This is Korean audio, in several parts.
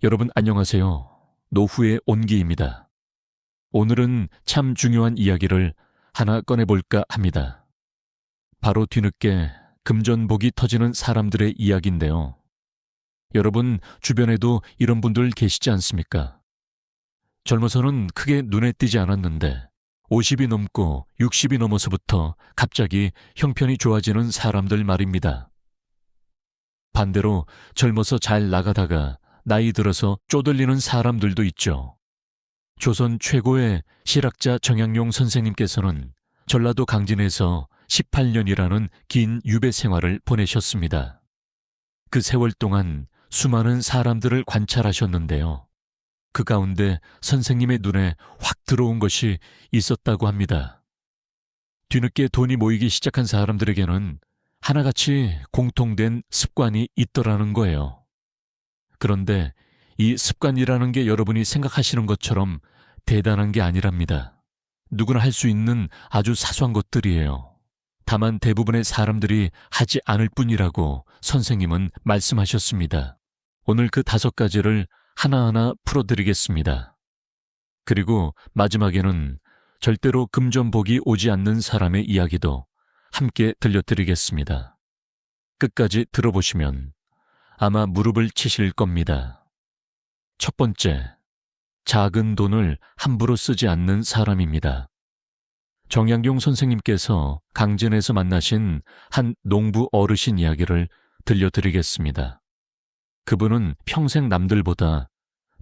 여러분 안녕하세요. 노후의 온기입니다. 오늘은 참 중요한 이야기를 하나 꺼내볼까 합니다. 바로 뒤늦게 금전복이 터지는 사람들의 이야기인데요. 여러분 주변에도 이런 분들 계시지 않습니까? 젊어서는 크게 눈에 띄지 않았는데 50이 넘고 60이 넘어서부터 갑자기 형편이 좋아지는 사람들 말입니다. 반대로 젊어서 잘 나가다가 나이 들어서 쪼들리는 사람들도 있죠. 조선 최고의 실학자 정약용 선생님께서는 전라도 강진에서 18년이라는 긴 유배 생활을 보내셨습니다. 그 세월 동안 수많은 사람들을 관찰하셨는데요. 그 가운데 선생님의 눈에 확 들어온 것이 있었다고 합니다. 뒤늦게 돈이 모이기 시작한 사람들에게는 하나같이 공통된 습관이 있더라는 거예요. 그런데 이 습관이라는 게 여러분이 생각하시는 것처럼 대단한 게 아니랍니다. 누구나 할 수 있는 아주 사소한 것들이에요. 다만 대부분의 사람들이 하지 않을 뿐이라고 선생님은 말씀하셨습니다. 오늘 그 5가지를 하나하나 풀어드리겠습니다. 그리고 마지막에는 절대로 금전복이 오지 않는 사람의 이야기도 함께 들려드리겠습니다. 끝까지 들어보시면 아마 무릎을 치실 겁니다. 첫 번째, 작은 돈을 함부로 쓰지 않는 사람입니다. 정약용 선생님께서 강진에서 만나신 한 농부 어르신 이야기를 들려드리겠습니다. 그분은 평생 남들보다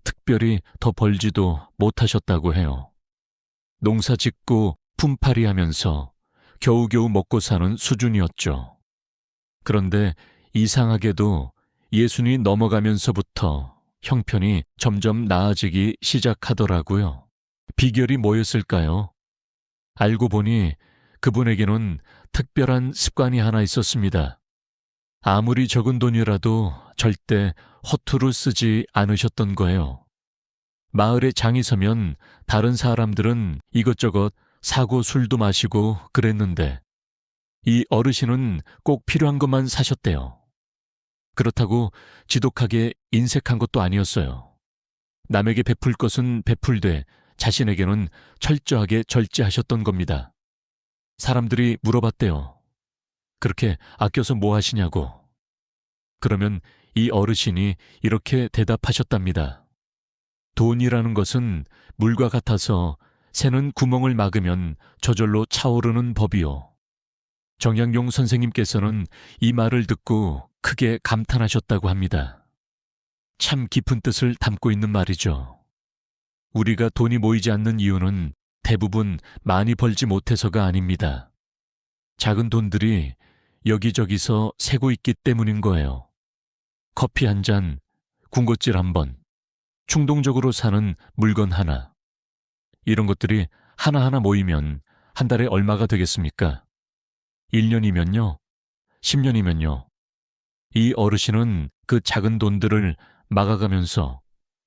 특별히 더 벌지도 못하셨다고 해요. 농사 짓고 품팔이 하면서 겨우겨우 먹고 사는 수준이었죠. 그런데 이상하게도 60이 넘어가면서부터 형편이 점점 나아지기 시작하더라고요. 비결이 뭐였을까요? 알고 보니 그분에게는 특별한 습관이 하나 있었습니다. 아무리 적은 돈이라도 절대 허투루 쓰지 않으셨던 거예요. 마을에 장이 서면 다른 사람들은 이것저것 사고 술도 마시고 그랬는데 이 어르신은 꼭 필요한 것만 사셨대요. 그렇다고 지독하게 인색한 것도 아니었어요. 남에게 베풀 것은 베풀되 자신에게는 철저하게 절제하셨던 겁니다. 사람들이 물어봤대요. 그렇게 아껴서 뭐 하시냐고. 그러면 이 어르신이 이렇게 대답하셨답니다. 돈이라는 것은 물과 같아서 새는 구멍을 막으면 저절로 차오르는 법이요. 정약용 선생님께서는 이 말을 듣고 크게 감탄하셨다고 합니다. 참 깊은 뜻을 담고 있는 말이죠. 우리가 돈이 모이지 않는 이유는 대부분 많이 벌지 못해서가 아닙니다. 작은 돈들이 여기저기서 새고 있기 때문인 거예요. 커피 한 잔, 군것질 한 번, 충동적으로 사는 물건 하나. 이런 것들이 하나하나 모이면 한 달에 얼마가 되겠습니까? 1년이면요? 10년이면요? 이 어르신은 그 작은 돈들을 막아가면서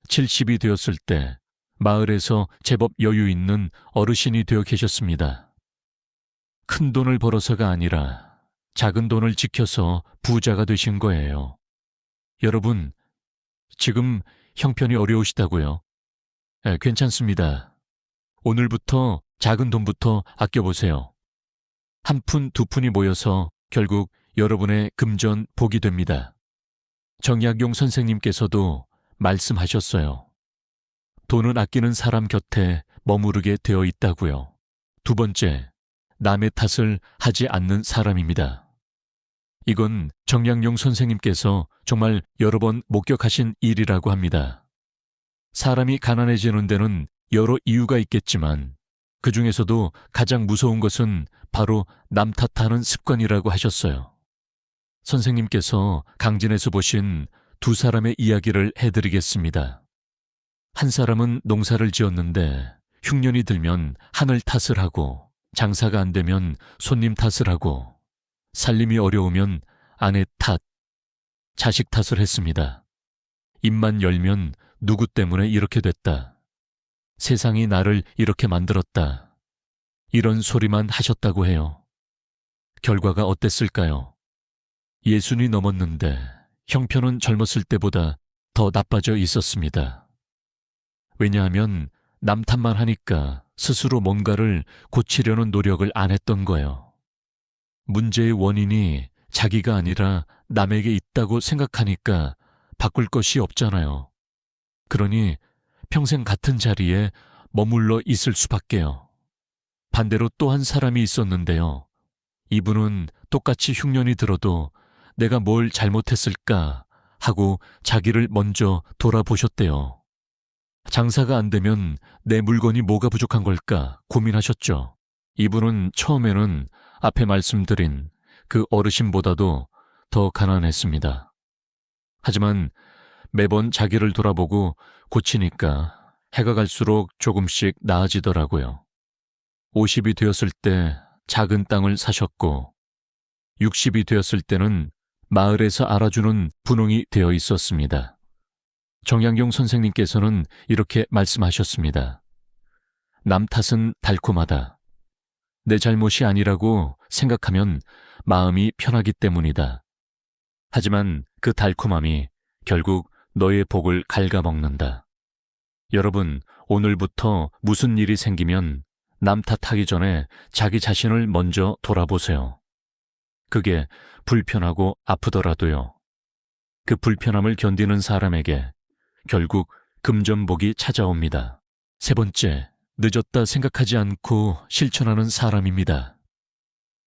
70이 되었을 때 마을에서 제법 여유 있는 어르신이 되어 계셨습니다. 큰 돈을 벌어서가 아니라 작은 돈을 지켜서 부자가 되신 거예요. 여러분, 지금 형편이 어려우시다고요? 괜찮습니다. 오늘부터 작은 돈부터 아껴보세요. 한 푼, 두 푼이 모여서 결국 여러분의 금전 복이 됩니다. 정약용 선생님께서도 말씀하셨어요. 돈은 아끼는 사람 곁에 머무르게 되어 있다고요. 두 번째, 남의 탓을 하지 않는 사람입니다. 이건 정약용 선생님께서 정말 여러 번 목격하신 일이라고 합니다. 사람이 가난해지는 데는 여러 이유가 있겠지만 그 중에서도 가장 무서운 것은 바로 남 탓하는 습관이라고 하셨어요. 선생님께서 강진에서 보신 2사람의 이야기를 해드리겠습니다. 한 사람은 농사를 지었는데 흉년이 들면 하늘 탓을 하고 장사가 안 되면 손님 탓을 하고 살림이 어려우면 아내 탓, 자식 탓을 했습니다. 입만 열면 누구 때문에 이렇게 됐다. 세상이 나를 이렇게 만들었다. 이런 소리만 하셨다고 해요. 결과가 어땠을까요? 60이 넘었는데 형편은 젊었을 때보다 더 나빠져 있었습니다. 왜냐하면 남 탓만 하니까 스스로 뭔가를 고치려는 노력을 안 했던 거예요. 문제의 원인이 자기가 아니라 남에게 있다고 생각하니까 바꿀 것이 없잖아요. 그러니 평생 같은 자리에 머물러 있을 수밖에요. 반대로 또 한 사람이 있었는데요. 이분은 똑같이 흉년이 들어도 내가 뭘 잘못했을까 하고 자기를 먼저 돌아보셨대요. 장사가 안 되면 내 물건이 뭐가 부족한 걸까 고민하셨죠. 이분은 처음에는 앞에 말씀드린 그 어르신보다도 더 가난했습니다. 하지만 매번 자기를 돌아보고 고치니까 해가 갈수록 조금씩 나아지더라고요. 50이 되었을 때 작은 땅을 사셨고 60이 되었을 때는 마을에서 알아주는 분홍이 되어 있었습니다. 정약용 선생님께서는 이렇게 말씀하셨습니다. 남 탓은 달콤하다. 내 잘못이 아니라고 생각하면 마음이 편하기 때문이다. 하지만 그 달콤함이 결국 너의 복을 갉아먹는다. 여러분, 오늘부터 무슨 일이 생기면 남 탓하기 전에 자기 자신을 먼저 돌아보세요. 그게 불편하고 아프더라도요. 그 불편함을 견디는 사람에게 결국 금전복이 찾아옵니다. 세 번째, 늦었다 생각하지 않고 실천하는 사람입니다.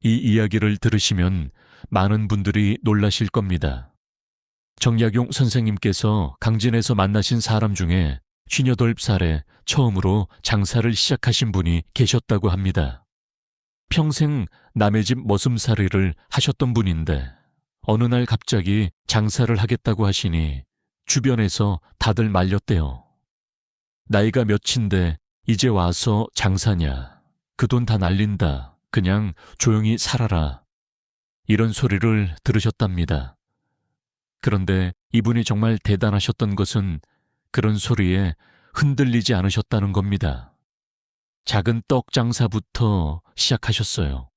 이 이야기를 들으시면 많은 분들이 놀라실 겁니다. 정약용 선생님께서 강진에서 만나신 사람 중에 58살에 처음으로 장사를 시작하신 분이 계셨다고 합니다. 평생 남의 집 머슴살이를 하셨던 분인데 어느 날 갑자기 장사를 하겠다고 하시니 주변에서 다들 말렸대요. 나이가 몇인데 이제 와서 장사냐. 그 돈 다 날린다. 그냥 조용히 살아라. 이런 소리를 들으셨답니다. 그런데 이분이 정말 대단하셨던 것은 그런 소리에 흔들리지 않으셨다는 겁니다. 작은 떡 장사부터 시작하셨어요.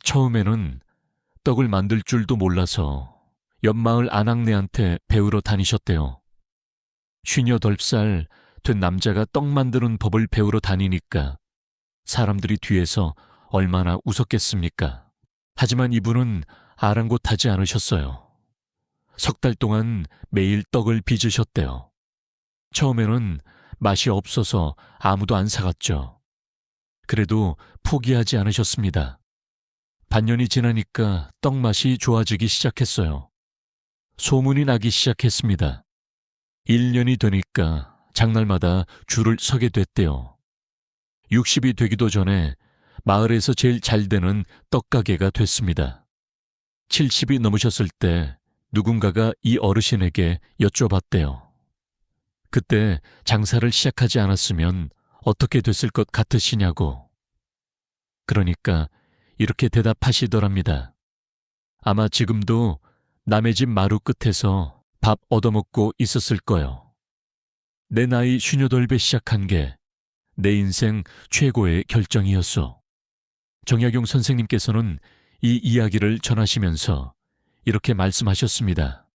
처음에는 떡을 만들 줄도 몰라서 옆마을 아낙네한테 배우러 다니셨대요. 58살 된 남자가 떡 만드는 법을 배우러 다니니까 사람들이 뒤에서 얼마나 웃었겠습니까? 하지만 이분은 아랑곳하지 않으셨어요. 석 달 동안 매일 떡을 빚으셨대요. 처음에는 맛이 없어서 아무도 안 사갔죠. 그래도 포기하지 않으셨습니다. 반년이 지나니까 떡 맛이 좋아지기 시작했어요. 소문이 나기 시작했습니다. 1년이 되니까 장날마다 줄을 서게 됐대요. 60이 되기도 전에 마을에서 제일 잘 되는 떡가게가 됐습니다. 70이 넘으셨을 때 누군가가 이 어르신에게 여쭤봤대요. 그때 장사를 시작하지 않았으면 어떻게 됐을 것 같으시냐고. 그러니까 이렇게 대답하시더랍니다. 아마 지금도 남의 집 마루 끝에서 밥 얻어먹고 있었을 거요. 내 나이 58에 시작한 게 내 인생 최고의 결정이었어. 정약용 선생님께서는 이 이야기를 전하시면서 이렇게 말씀하셨습니다.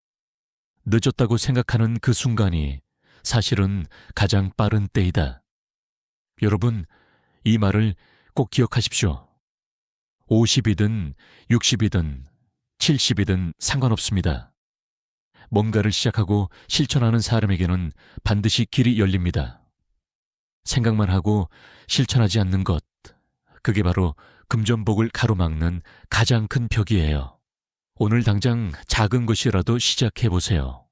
늦었다고 생각하는 그 순간이 사실은 가장 빠른 때이다. 여러분, 이 말을 꼭 기억하십시오. 50이든 60이든 70이든 상관없습니다. 뭔가를 시작하고 실천하는 사람에게는 반드시 길이 열립니다. 생각만 하고 실천하지 않는 것, 그게 바로 금전복을 가로막는 가장 큰 벽이에요. 오늘 당장 작은 것이라도 시작해보세요.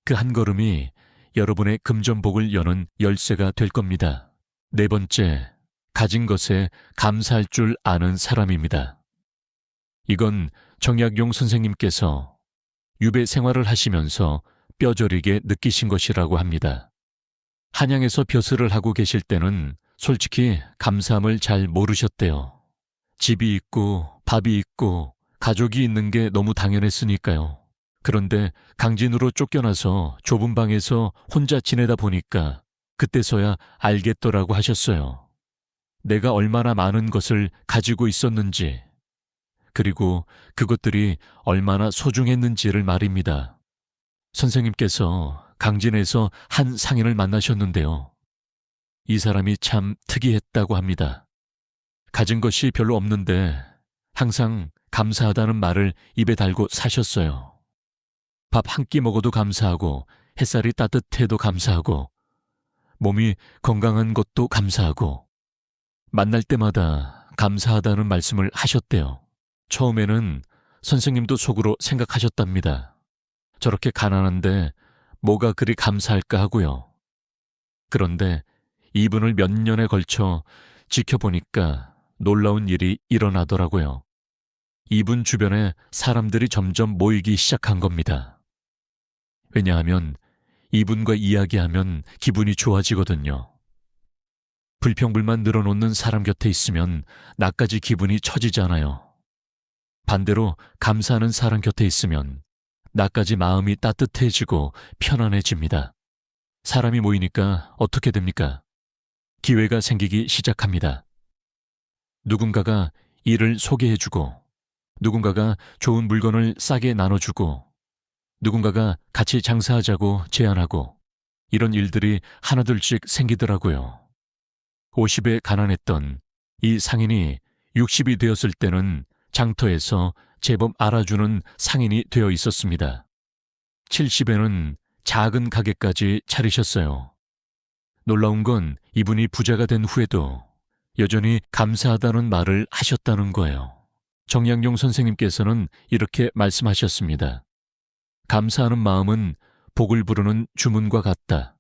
그 한 걸음이 여러분의 금전복을 여는 열쇠가 될 겁니다. 네 번째, 가진 것에 감사할 줄 아는 사람입니다. 이건 정약용 선생님께서 유배 생활을 하시면서 뼈저리게 느끼신 것이라고 합니다. 한양에서 벼슬을 하고 계실 때는 솔직히 감사함을 잘 모르셨대요. 집이 있고 밥이 있고 가족이 있는 게 너무 당연했으니까요. 그런데 강진으로 쫓겨나서 좁은 방에서 혼자 지내다 보니까 그때서야 알겠더라고 하셨어요. 내가 얼마나 많은 것을 가지고 있었는지, 그리고 그것들이 얼마나 소중했는지를 말입니다. 선생님께서 강진에서 한 상인을 만나셨는데요. 이 사람이 참 특이했다고 합니다. 가진 것이 별로 없는데 항상 감사하다는 말을 입에 달고 사셨어요. 밥 한 끼 먹어도 감사하고 햇살이 따뜻해도 감사하고 몸이 건강한 것도 감사하고 만날 때마다 감사하다는 말씀을 하셨대요. 처음에는 선생님도 속으로 생각하셨답니다. 저렇게 가난한데 뭐가 그리 감사할까 하고요. 그런데 이분을 몇 년에 걸쳐 지켜보니까 놀라운 일이 일어나더라고요. 이분 주변에 사람들이 점점 모이기 시작한 겁니다. 왜냐하면 이분과 이야기하면 기분이 좋아지거든요. 불평불만 늘어놓는 사람 곁에 있으면 나까지 기분이 처지잖아요. 반대로 감사하는 사람 곁에 있으면 나까지 마음이 따뜻해지고 편안해집니다. 사람이 모이니까 어떻게 됩니까? 기회가 생기기 시작합니다. 누군가가 일을 소개해주고, 누군가가 좋은 물건을 싸게 나눠주고, 누군가가 같이 장사하자고 제안하고, 이런 일들이 하나둘씩 생기더라고요. 50에 가난했던 이 상인이 60이 되었을 때는 장터에서 제법 알아주는 상인이 되어 있었습니다. 70에는 작은 가게까지 차리셨어요. 놀라운 건 이분이 부자가 된 후에도 여전히 감사하다는 말을 하셨다는 거예요. 정약용 선생님께서는 이렇게 말씀하셨습니다. 감사하는 마음은 복을 부르는 주문과 같다.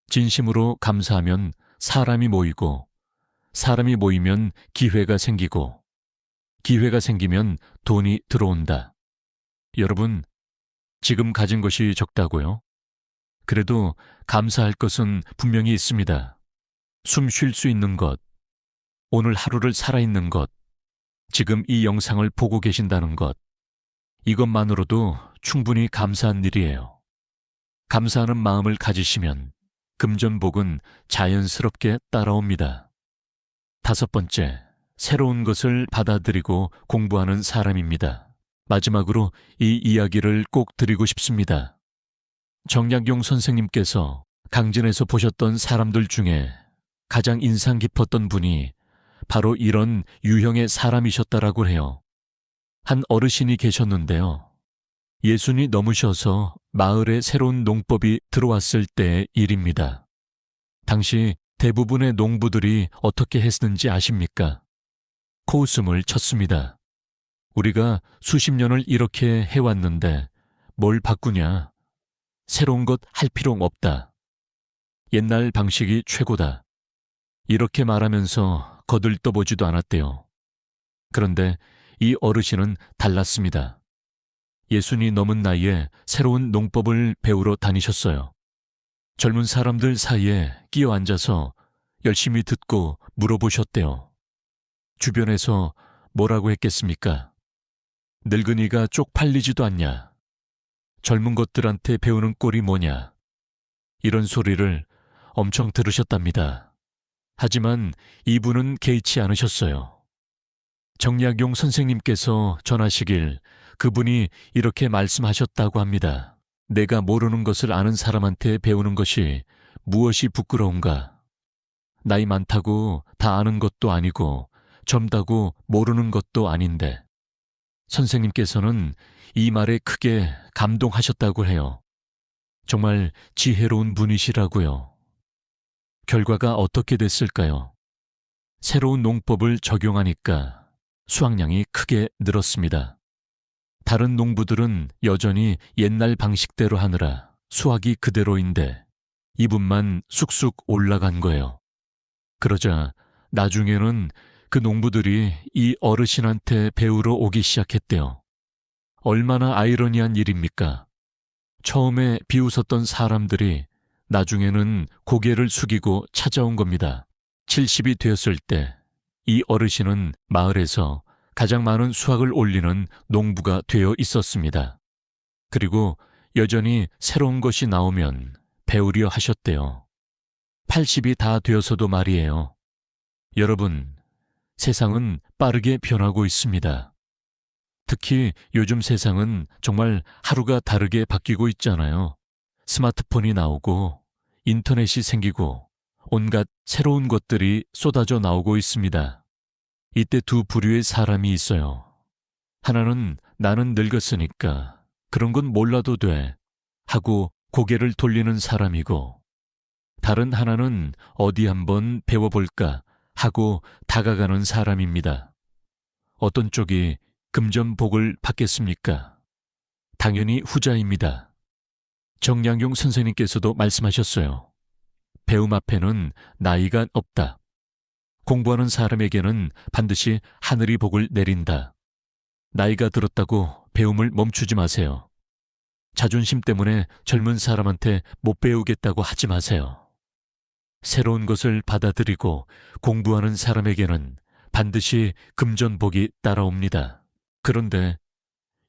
진심으로 감사하면 사람이 모이고, 사람이 모이면 기회가 생기고, 기회가 생기면 돈이 들어온다. 여러분, 지금 가진 것이 적다고요? 그래도 감사할 것은 분명히 있습니다. 숨 쉴 수 있는 것, 오늘 하루를 살아있는 것, 지금 이 영상을 보고 계신다는 것, 이것만으로도 충분히 감사한 일이에요. 감사하는 마음을 가지시면 금전복은 자연스럽게 따라옵니다. 5번째, 새로운 것을 받아들이고 공부하는 사람입니다. 마지막으로 이 이야기를 꼭 드리고 싶습니다. 정약용 선생님께서 강진에서 보셨던 사람들 중에 가장 인상 깊었던 분이 바로 이런 유형의 사람이셨다라고 해요. 한 어르신이 계셨는데요. 예순이 넘으셔서 마을에 새로운 농법이 들어왔을 때의 일입니다. 당시 대부분의 농부들이 어떻게 했는지 아십니까? 코웃음을 쳤습니다. 우리가 수십 년을 이렇게 해왔는데 뭘 바꾸냐? 새로운 것 할 필요 없다. 옛날 방식이 최고다. 이렇게 말하면서 거들떠보지도 않았대요. 그런데 이 어르신은 달랐습니다. 예순이 넘은 나이에 새로운 농법을 배우러 다니셨어요. 젊은 사람들 사이에 끼어 앉아서 열심히 듣고 물어보셨대요. 주변에서 뭐라고 했겠습니까? 늙은이가 쪽팔리지도 않냐? 젊은 것들한테 배우는 꼴이 뭐냐? 이런 소리를 엄청 들으셨답니다. 하지만 이분은 개의치 않으셨어요. 정약용 선생님께서 전하시길 그분이 이렇게 말씀하셨다고 합니다. 내가 모르는 것을 아는 사람한테 배우는 것이 무엇이 부끄러운가? 나이 많다고 다 아는 것도 아니고 젊다고 모르는 것도 아닌데. 선생님께서는 이 말에 크게 감동하셨다고 해요. 정말 지혜로운 분이시라고요. 결과가 어떻게 됐을까요? 새로운 농법을 적용하니까 수확량이 크게 늘었습니다. 다른 농부들은 여전히 옛날 방식대로 하느라 수확이 그대로인데 이분만 쑥쑥 올라간 거예요. 그러자 나중에는 그 농부들이 이 어르신한테 배우러 오기 시작했대요. 얼마나 아이러니한 일입니까? 처음에 비웃었던 사람들이 나중에는 고개를 숙이고 찾아온 겁니다. 70이 되었을 때 이 어르신은 마을에서 가장 많은 수확을 올리는 농부가 되어 있었습니다. 그리고 여전히 새로운 것이 나오면 배우려 하셨대요. 80이 다 되어서도 말이에요. 여러분, 세상은 빠르게 변하고 있습니다. 특히 요즘 세상은 정말 하루가 다르게 바뀌고 있잖아요. 스마트폰이 나오고 인터넷이 생기고 온갖 새로운 것들이 쏟아져 나오고 있습니다. 이때 두 부류의 사람이 있어요. 하나는 나는 늙었으니까 그런 건 몰라도 돼 하고 고개를 돌리는 사람이고, 다른 하나는 어디 한번 배워볼까 하고 다가가는 사람입니다. 어떤 쪽이 금전복을 받겠습니까? 당연히 후자입니다. 정량용 선생님께서도 말씀하셨어요. 배움 앞에는 나이가 없다. 공부하는 사람에게는 반드시 하늘이 복을 내린다. 나이가 들었다고 배움을 멈추지 마세요. 자존심 때문에 젊은 사람한테 못 배우겠다고 하지 마세요. 새로운 것을 받아들이고 공부하는 사람에게는 반드시 금전복이 따라옵니다. 그런데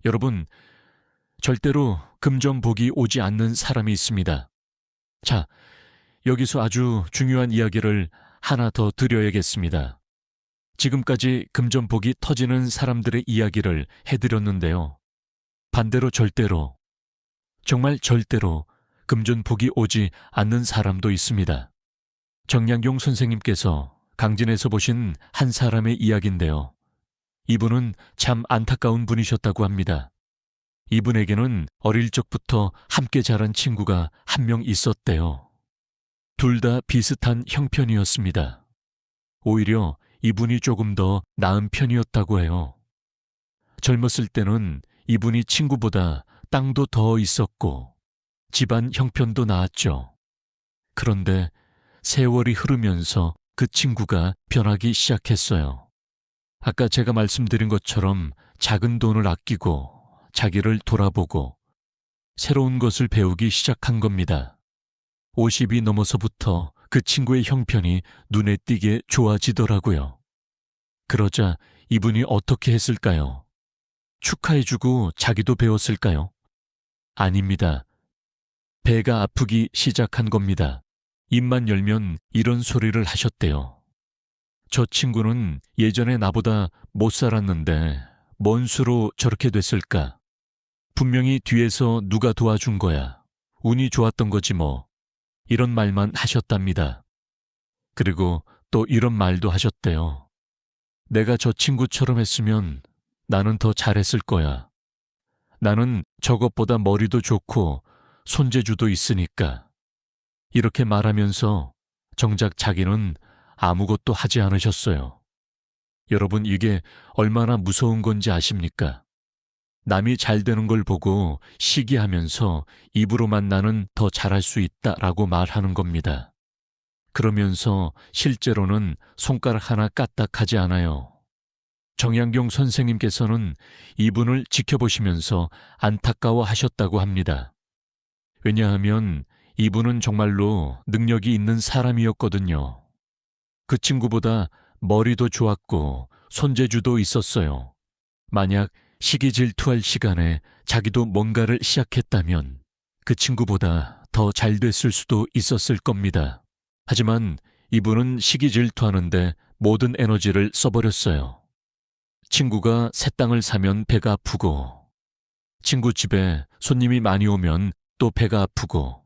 여러분, 절대로 금전복이 오지 않는 사람이 있습니다. 자, 여기서 아주 중요한 이야기를 하나 더 드려야겠습니다. 지금까지 금전복이 터지는 사람들의 이야기를 해드렸는데요. 반대로 절대로, 정말 절대로 금전복이 오지 않는 사람도 있습니다. 정량용 선생님께서 강진에서 보신 한 사람의 이야기인데요. 이분은 참 안타까운 분이셨다고 합니다. 이분에게는 어릴 적부터 함께 자란 친구가 한 명 있었대요. 둘 다 비슷한 형편이었습니다. 오히려 이분이 조금 더 나은 편이었다고 해요. 젊었을 때는 이분이 친구보다 땅도 더 있었고 집안 형편도 나았죠. 그런데 세월이 흐르면서 그 친구가 변하기 시작했어요. 아까 제가 말씀드린 것처럼 작은 돈을 아끼고 자기를 돌아보고 새로운 것을 배우기 시작한 겁니다. 50이 넘어서부터 그 친구의 형편이 눈에 띄게 좋아지더라고요. 그러자 이분이 어떻게 했을까요? 축하해주고 자기도 배웠을까요? 아닙니다. 배가 아프기 시작한 겁니다. 입만 열면 이런 소리를 하셨대요. 저 친구는 예전에 나보다 못 살았는데 뭔 수로 저렇게 됐을까? 분명히 뒤에서 누가 도와준 거야. 운이 좋았던 거지 뭐. 이런 말만 하셨답니다. 그리고 또 이런 말도 하셨대요. 내가 저 친구처럼 했으면 나는 더 잘했을 거야. 나는 저것보다 머리도 좋고 손재주도 있으니까. 이렇게 말하면서 정작 자기는 아무것도 하지 않으셨어요. 여러분, 이게 얼마나 무서운 건지 아십니까? 남이 잘 되는 걸 보고 시기하면서 입으로만 나는 더 잘할 수 있다라고 말하는 겁니다. 그러면서 실제로는 손가락 하나 까딱하지 않아요. 정양경 선생님께서는 이분을 지켜보시면서 안타까워하셨다고 합니다. 왜냐하면 이분은 정말로 능력이 있는 사람이었거든요. 그 친구보다 머리도 좋았고 손재주도 있었어요. 만약 시기 질투할 시간에 자기도 뭔가를 시작했다면 그 친구보다 더 잘 됐을 수도 있었을 겁니다. 하지만 이분은 시기 질투하는데 모든 에너지를 써버렸어요. 친구가 새 땅을 사면 배가 아프고, 친구 집에 손님이 많이 오면 또 배가 아프고,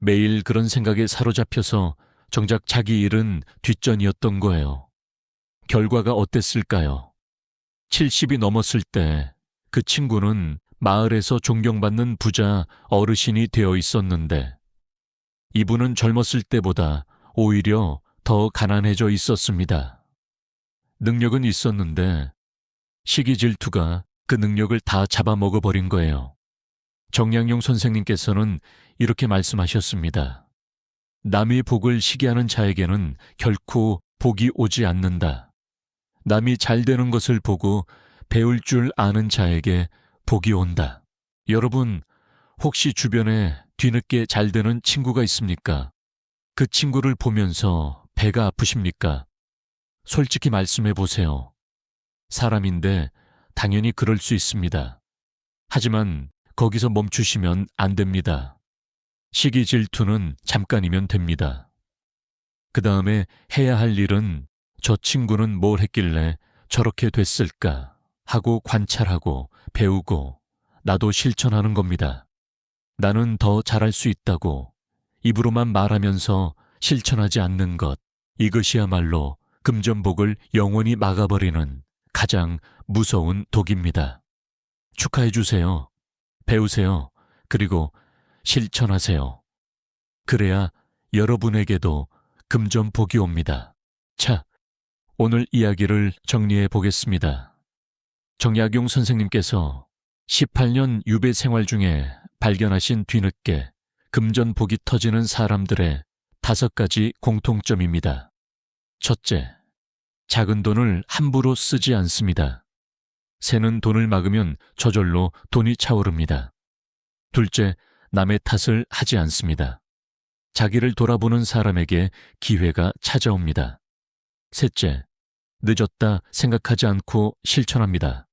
매일 그런 생각에 사로잡혀서 정작 자기 일은 뒷전이었던 거예요. 결과가 어땠을까요? 70이 넘었을 때 그 친구는 마을에서 존경받는 부자 어르신이 되어 있었는데, 이분은 젊었을 때보다 오히려 더 가난해져 있었습니다. 능력은 있었는데 시기 질투가 그 능력을 다 잡아먹어버린 거예요. 정량용 선생님께서는 이렇게 말씀하셨습니다. 남의 복을 시기하는 자에게는 결코 복이 오지 않는다. 남이 잘 되는 것을 보고 배울 줄 아는 자에게 복이 온다. 여러분, 혹시 주변에 뒤늦게 잘 되는 친구가 있습니까? 그 친구를 보면서 배가 아프십니까? 솔직히 말씀해 보세요. 사람인데 당연히 그럴 수 있습니다. 하지만 거기서 멈추시면 안 됩니다. 시기 질투는 잠깐이면 됩니다. 그 다음에 해야 할 일은 저 친구는 뭘 했길래 저렇게 됐을까 하고 관찰하고 배우고 나도 실천하는 겁니다. 나는 더 잘할 수 있다고 입으로만 말하면서 실천하지 않는 것, 이것이야말로 금전복을 영원히 막아버리는 가장 무서운 독입니다. 축하해 주세요. 배우세요. 그리고 실천하세요. 그래야 여러분에게도 금전복이 옵니다. 자, 오늘 이야기를 정리해 보겠습니다. 정약용 선생님께서 18년 유배 생활 중에 발견하신 뒤늦게 금전복이 터지는 사람들의 5가지 공통점입니다. 첫째, 작은 돈을 함부로 쓰지 않습니다. 새는 돈을 막으면 저절로 돈이 차오릅니다. 둘째, 남의 탓을 하지 않습니다. 자기를 돌아보는 사람에게 기회가 찾아옵니다. 셋째, 늦었다 생각하지 않고 실천합니다.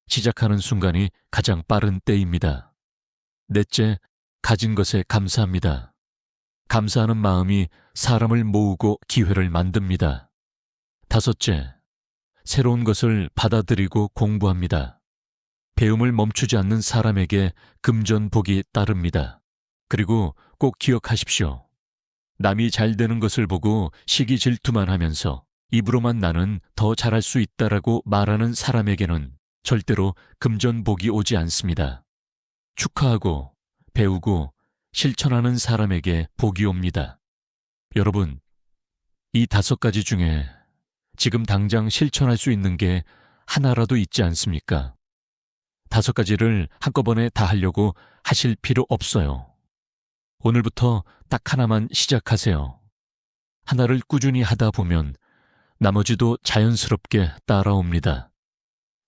시작하는 순간이 가장 빠른 때입니다. 넷째, 가진 것에 감사합니다. 감사하는 마음이 사람을 모으고 기회를 만듭니다. 다섯째, 새로운 것을 받아들이고 공부합니다. 배움을 멈추지 않는 사람에게 금전복이 따릅니다. 그리고 꼭 기억하십시오. 남이 잘 되는 것을 보고 시기 질투만 하면서 입으로만 나는 더 잘할 수 있다라고 말하는 사람에게는 절대로 금전복이 오지 않습니다. 축하하고 배우고 실천하는 사람에게 복이 옵니다. 여러분, 이 5가지 중에 지금 당장 실천할 수 있는 게 하나라도 있지 않습니까? 5가지를 한꺼번에 다 하려고 하실 필요 없어요. 오늘부터 딱 하나만 시작하세요. 하나를 꾸준히 하다 보면 나머지도 자연스럽게 따라옵니다.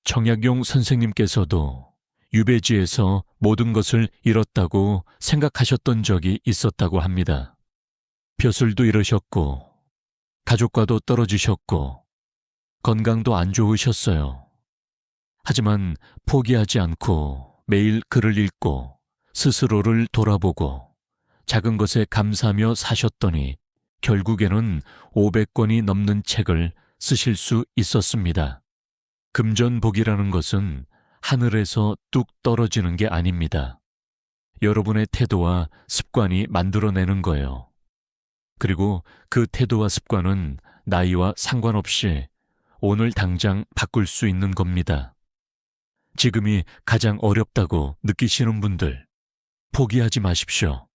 정약용 선생님께서도 유배지에서 모든 것을 잃었다고 생각하셨던 적이 있었다고 합니다. 벼슬도 잃으셨고, 가족과도 떨어지셨고, 건강도 안 좋으셨어요. 하지만 포기하지 않고 매일 글을 읽고 스스로를 돌아보고 작은 것에 감사하며 사셨더니 결국에는 500권이 넘는 책을 쓰실 수 있었습니다. 금전복이라는 것은 하늘에서 뚝 떨어지는 게 아닙니다. 여러분의 태도와 습관이 만들어내는 거예요. 그리고 그 태도와 습관은 나이와 상관없이 오늘 당장 바꿀 수 있는 겁니다. 지금이 가장 어렵다고 느끼시는 분들, 포기하지 마십시오.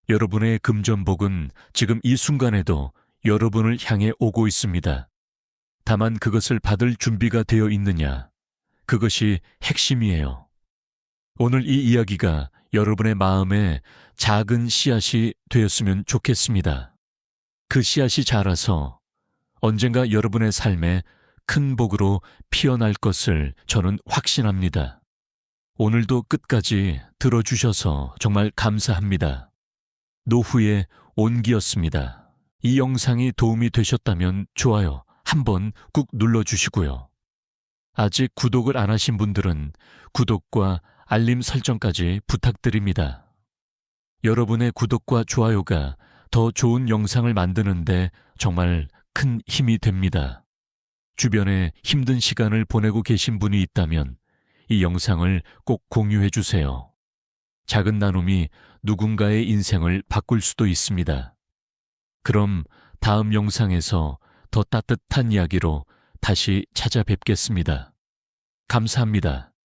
여러분의 금전복은 지금 이 순간에도 여러분을 향해 오고 있습니다. 다만 그것을 받을 준비가 되어 있느냐, 그것이 핵심이에요. 오늘 이 이야기가 여러분의 마음에 작은 씨앗이 되었으면 좋겠습니다. 그 씨앗이 자라서 언젠가 여러분의 삶에 큰 복으로 피어날 것을 저는 확신합니다. 오늘도 끝까지 들어주셔서 정말 감사합니다. 노후의 온기였습니다. 이 영상이 도움이 되셨다면 좋아요 한번 꾹 눌러주시고요. 아직 구독을 안 하신 분들은 구독과 알림 설정까지 부탁드립니다. 여러분의 구독과 좋아요가 더 좋은 영상을 만드는데 정말 큰 힘이 됩니다. 주변에 힘든 시간을 보내고 계신 분이 있다면 이 영상을 꼭 공유해 주세요. 작은 나눔이 누군가의 인생을 바꿀 수도 있습니다. 그럼 다음 영상에서 더 따뜻한 이야기로 다시 찾아뵙겠습니다. 감사합니다.